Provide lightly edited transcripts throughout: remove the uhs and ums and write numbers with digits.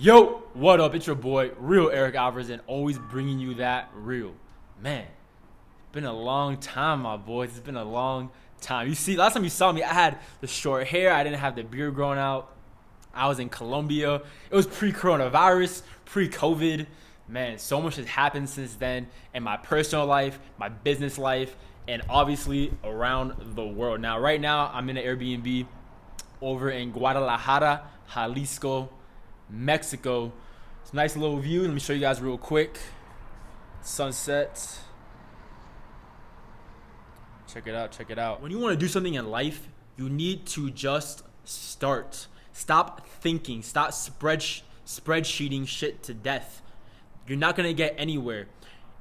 Yo, what up? It's your boy, Real Eric Alvarez, and always bringing you that real. Man, it's been a long time, my boys. It's been a long time. You see, last time you saw me, I had the short hair. I didn't have the beard growing out. I was in Colombia. It was pre-coronavirus, pre-COVID. Man, so much has happened since then in my personal life, my business life, and obviously around the world. Now, right now, I'm in an Airbnb over in Guadalajara, Jalisco, Mexico. It's a nice little view. Let me show you guys real quick. Sunset. Check it out, check it out. When you want to do something in life, you need to just start. Stop thinking. Stop spreadsheeting shit to death. You're not going to get anywhere.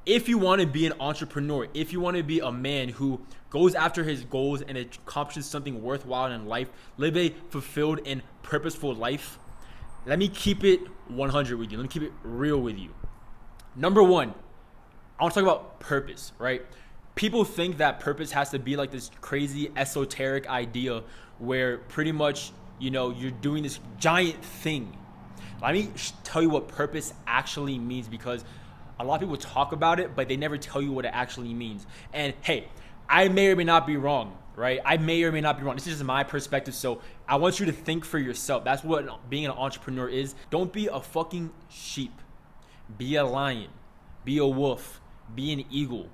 If you want to be an entrepreneur, if you want to be a man who goes after his goals and accomplishes something worthwhile in life, live a fulfilled and purposeful life, let me keep it 100 with you. Let me keep it real with you. Number one, I want to talk about purpose, right? People think that purpose has to be like this crazy esoteric idea where pretty much, you're doing this giant thing. Let me tell you what purpose actually means, because a lot of people talk about it, but they never tell you what it actually means. And hey, I may or may not be wrong, right? I may or may not be wrong. This is just my perspective. So I want you to think for yourself. That's what being an entrepreneur is. Don't be a fucking sheep. Be a lion. Be a wolf. Be an eagle.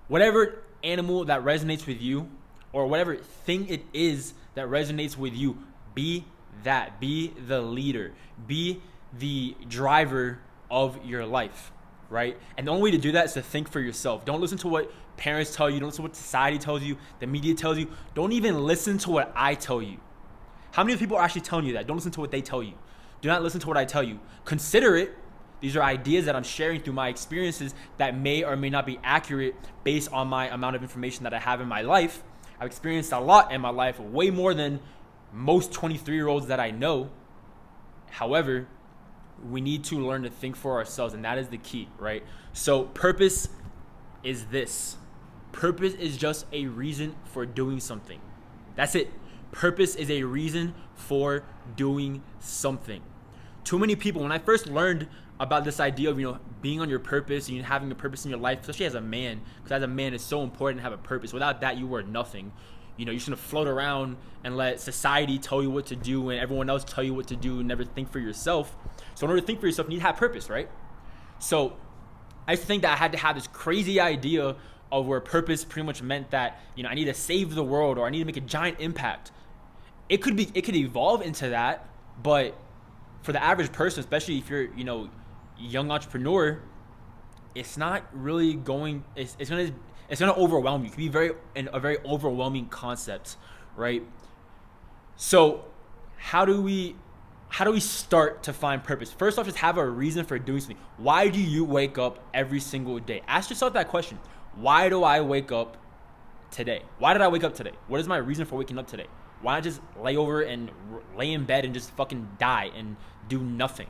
Whatever animal that resonates with you, or whatever thing it is that resonates with you, be that. Be the leader. Be the driver of your life, right? And the only way to do that is to think for yourself. Don't listen to what parents tell you. Don't listen to what society tells you, the media tells you. Don't even listen to what I tell you. How many people are actually telling you that? Don't listen to what they tell you. Do not listen to what I tell you. Consider it. These are ideas that I'm sharing through my experiences that may or may not be accurate based on my amount of information that I have in my life. I've experienced a lot in my life, way more than most 23-year-olds that I know. However, we need to learn to think for ourselves, and that is the key, right? So purpose is this. Purpose is just a reason for doing something. That's it. Purpose is a reason for doing something. Too many people, when I first learned about this idea of, being on your purpose and having a purpose in your life, especially as a man, because as a man, it's so important to have a purpose. Without that, you are nothing. You're just going to float around and let society tell you what to do and everyone else tell you what to do and never think for yourself. So in order to think for yourself, you need to have purpose, right? So I used to think that I had to have this crazy idea of where purpose pretty much meant that, I need to save the world or I need to make a giant impact. It could evolve into that, but for the average person, especially if you're, a young entrepreneur, it's not really going, it's going to overwhelm you. It can be a very overwhelming concept, right? So how do we start to find purpose? First off, just have a reason for doing something. Why do you wake up every single day? Ask yourself that question. Why do I wake up today? Why did I wake up today? What is my reason for waking up today? Why not just lay over and lay in bed and just fucking die and do nothing?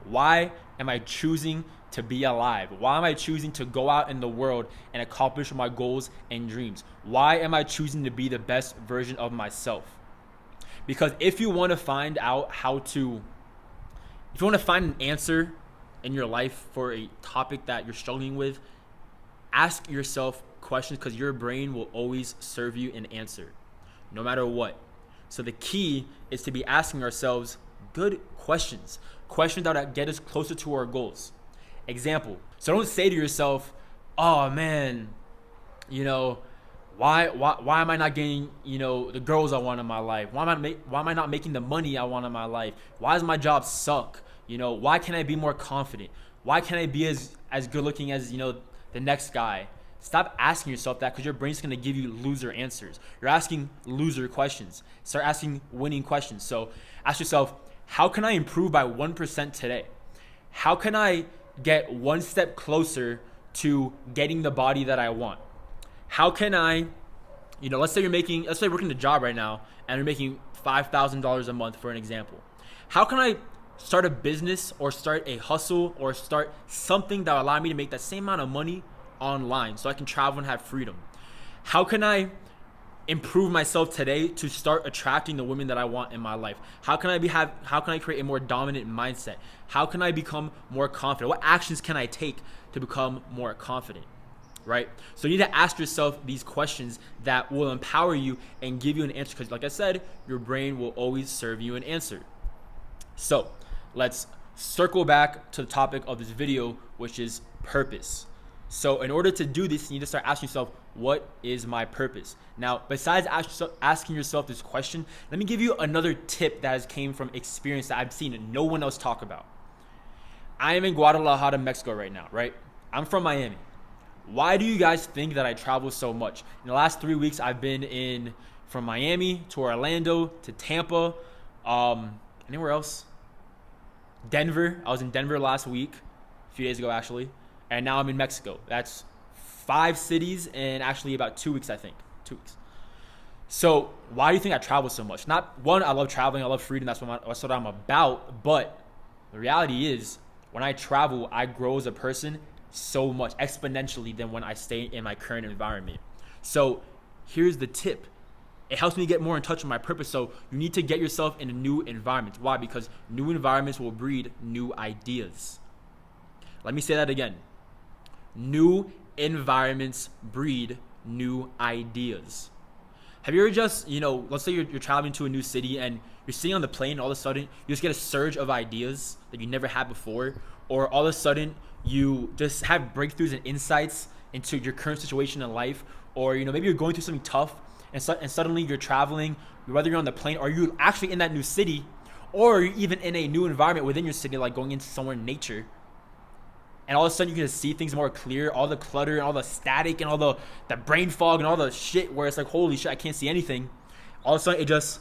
Why am I choosing to be alive? Why am I choosing to go out in the world and accomplish my goals and dreams? Why am I choosing to be the best version of myself? Because if you want to find out if you want to find an answer in your life for a topic that you're struggling with, ask yourself questions, because your brain will always serve you an answer, no matter what. So the key is to be asking ourselves good questions that get us closer to our goals. Example. So don't say to yourself, oh man, why am I not getting, the girls I want in my life? Why am I not making the money I want in my life? Why does my job suck? Why can't I be more confident? Why can't I be as good looking as, the next guy? Stop asking yourself that, because your brain's going to give you loser answers. You're asking loser questions. Start asking winning questions. So ask yourself, how can I improve by 1% today? How can I get one step closer to getting the body that I want? How can I, let's say you're working a job right now and you're making $5,000 a month, for an example. How can I start a business or start a hustle or start something that will allow me to make that same amount of money online so I can travel and have freedom? How can I improve myself today to start attracting the women that I want in my life? How can I create a more dominant mindset? How can I become more confident? What actions can I take to become more confident? Right? So you need to ask yourself these questions that will empower you and give you an answer, because like I said, your brain will always serve you an answer. So let's circle back to the topic of this video, which is purpose. So in order to do this, you need to start asking yourself, what is my purpose? Now, besides asking yourself this question, let me give you another tip that has came from experience that I've seen no one else talk about. I am in Guadalajara, Mexico right now, right? I'm from Miami. Why do you guys think that I travel so much? In the last 3 weeks, I've been from Miami to Orlando to Tampa, anywhere else? Denver. I was in Denver last week, a few days ago actually, and now I'm in Mexico. That's 5 cities in actually about 2 weeks, I think. 2 weeks. So why do you think I travel so much? Not one, I love traveling, I love freedom, that's what I'm about, but the reality is when I travel, I grow as a person so much exponentially than when I stay in my current environment. So here's the tip. It helps me get more in touch with my purpose. So you need to get yourself in a new environment. Why? Because new environments will breed new ideas. Let me say that again. New environments breed new ideas. Have you ever just, let's say you're traveling to a new city and you're sitting on the plane and all of a sudden you just get a surge of ideas that you never had before, or all of a sudden you just have breakthroughs and insights into your current situation in life, or maybe you're going through something tough and suddenly you're traveling, whether you're on the plane or you're actually in that new city, or you're even in a new environment within your city, like going into somewhere in nature, and all of a sudden you can see things more clear, all the clutter and all the static and all the brain fog and all the shit where it's like, holy shit, I can't see anything. All of a sudden it just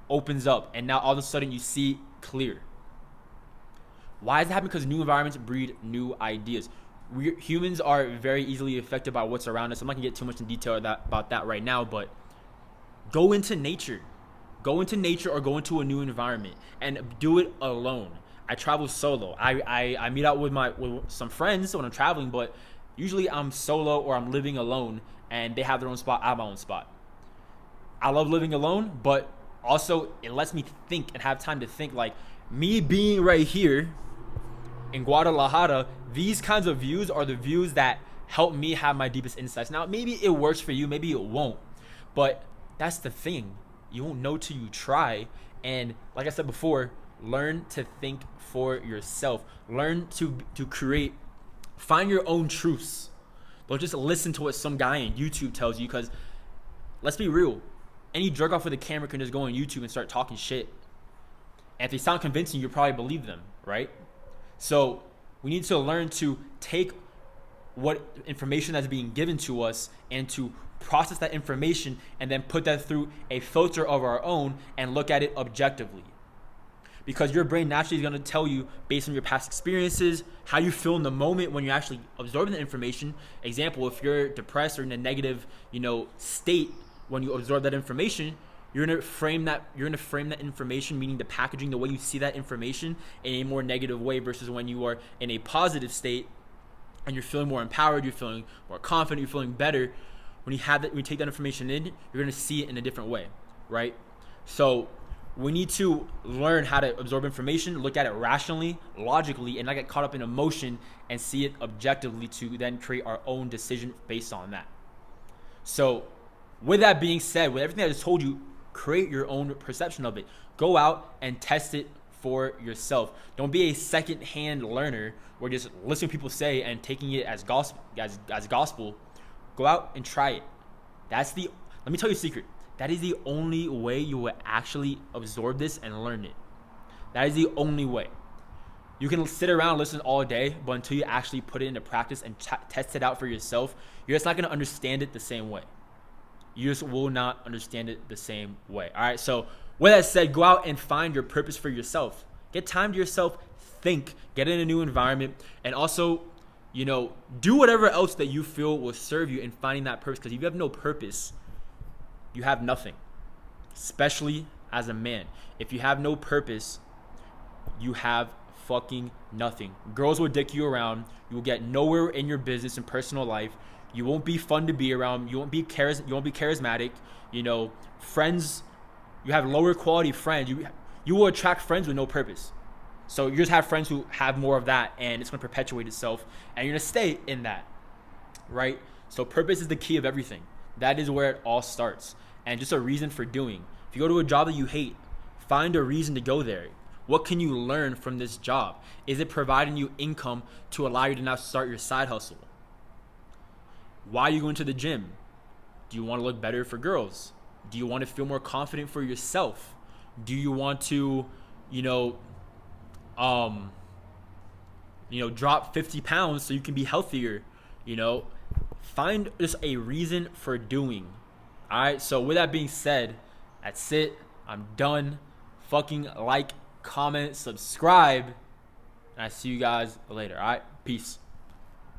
opens up and now all of a sudden you see clear. Why does it happen? Because new environments breed new ideas. Humans are very easily affected by what's around us. I'm not gonna get too much in detail about that right now, but go into nature. Go into nature or go into a new environment and do it alone. I travel solo. I meet out with some friends when I'm traveling, but usually I'm solo or I'm living alone and they have their own spot, I have my own spot. I love living alone, but also it lets me think and have time to think. Like me being right here in Guadalajara, these kinds of views are the views that help me have my deepest insights. Now, maybe it works for you, maybe it won't, but that's the thing. You won't know till you try. And like I said before, learn to think for yourself. Learn to create. Find your own truths. Don't just listen to what some guy on YouTube tells you, because let's be real. Any jerk off with a camera can just go on YouTube and start talking shit. And if they sound convincing, you probably believe them, right? So we need to learn to take what information that's being given to us and to process that information and then put that through a filter of our own and look at it objectively. Because your brain naturally is going to tell you, based on your past experiences, how you feel in the moment when you're actually absorbing the information. Example, if you're depressed or in a negative, state when you absorb that information, you're gonna frame that information, meaning the packaging, the way you see that information, in a more negative way versus when you are in a positive state and you're feeling more empowered, you're feeling more confident, you're feeling better. When you take that information in, you're gonna see it in a different way, right? So we need to learn how to absorb information, look at it rationally, logically, and not get caught up in emotion and see it objectively to then create our own decision based on that. So with that being said, with everything I just told you, create your own perception of it. Go out and test it for yourself. Don't be a second-hand learner or just listening to people say and taking it as gospel. Go out and try it. Let me tell you a secret. That is the only way you will actually absorb this and learn it. That is the only way. You can sit around and listen all day, but until you actually put it into practice and test it out for yourself, you're just not going to understand it the same way. You just will not understand it the same way. All right. So with that said, go out and find your purpose for yourself. Get time to yourself. Think. Get in a new environment. And also, do whatever else that you feel will serve you in finding that purpose. Because if you have no purpose, you have nothing. Especially as a man. If you have no purpose, you have fucking nothing. Girls will dick you around. You will get nowhere in your business and personal life. You won't be fun to be around. You won't be charismatic. You know, friends. You have lower quality friends. You will attract friends with no purpose. So you just have friends who have more of that, and it's going to perpetuate itself, and you're going to stay in that, right? So purpose is the key of everything. That is where it all starts, and just a reason for doing. If you go to a job that you hate, find a reason to go there. What can you learn from this job? Is it providing you income to allow you to now start your side hustle? Why are you going to the gym? Do you want to look better for girls? Do you want to feel more confident for yourself? Do you want to, drop 50 pounds so you can be healthier? Find just a reason for doing. All right. So with that being said, that's it. I'm done. Fucking like, comment, subscribe, and I see you guys later. All right. Peace.